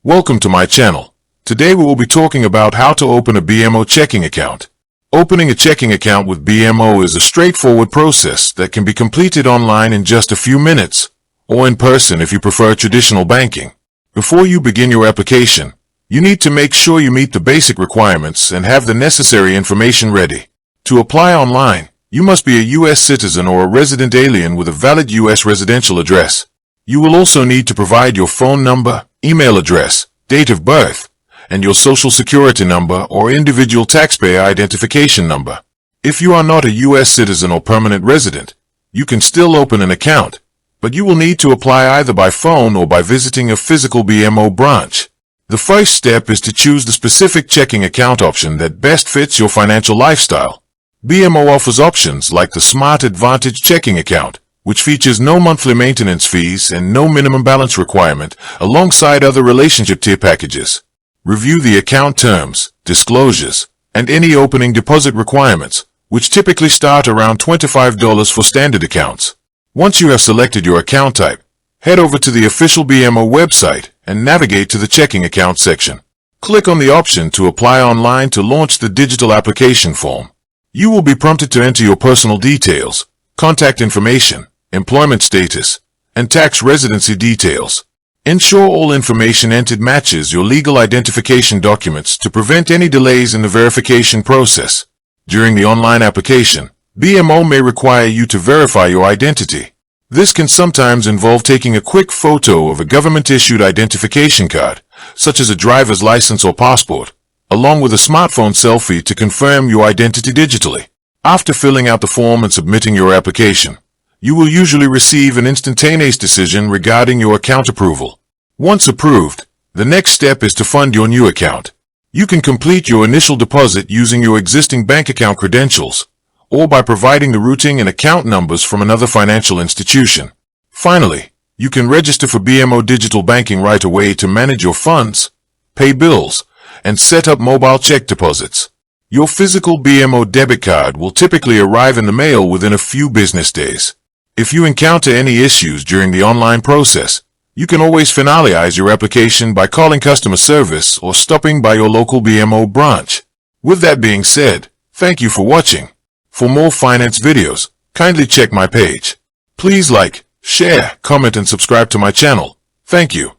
Welcome to my channel. Today we will be talking about how to open a BMO checking account. Opening a checking account with BMO is a straightforward process that can be completed online in just a few minutes, or in person if you prefer traditional banking. Before you begin your application, you need to make sure you meet the basic requirements and have the necessary information ready. To apply online, you must be a U.S. citizen or a resident alien with a valid U.S. residential address. You will also need to provide your phone number, email address, date of birth, and your social security number or individual taxpayer identification number. If you are not a U.S. citizen or permanent resident, you can still open an account, but you will need to apply either by phone or by visiting a physical BMO branch. The first step is to choose the specific checking account option that best fits your financial lifestyle. BMO offers options like the Smart Advantage checking account, which features no monthly maintenance fees and no minimum balance requirement, alongside other relationship tier packages. Review the account terms, disclosures, and any opening deposit requirements, which typically start around $25 for standard accounts. Once you have selected your account type, head over to the official BMO website and navigate to the checking account section. Click on the option to apply online to launch the digital application form. You will be prompted to enter your personal details, contact information, employment status, and tax residency details. Ensure all information entered matches your legal identification documents to prevent any delays in the verification process. During the online application, BMO may require you to verify your identity. This can sometimes involve taking a quick photo of a government-issued identification card, such as a driver's license or passport, along with a smartphone selfie to confirm your identity digitally. After filling out the form and submitting your application, you will usually receive an instantaneous decision regarding your account approval. Once approved, the next step is to fund your new account. You can complete your initial deposit using your existing bank account credentials, or by providing the routing and account numbers from another financial institution. Finally, you can register for BMO digital banking right away to manage your funds, pay bills, and set up mobile check deposits. Your physical BMO debit card will typically arrive in the mail within a few business days. If you encounter any issues during the online process, you can always finalize your application by calling customer service or stopping by your local BMO branch. With that being said, thank you for watching. For more finance videos, kindly check my page. Please like, share, comment, and subscribe to my channel. Thank you.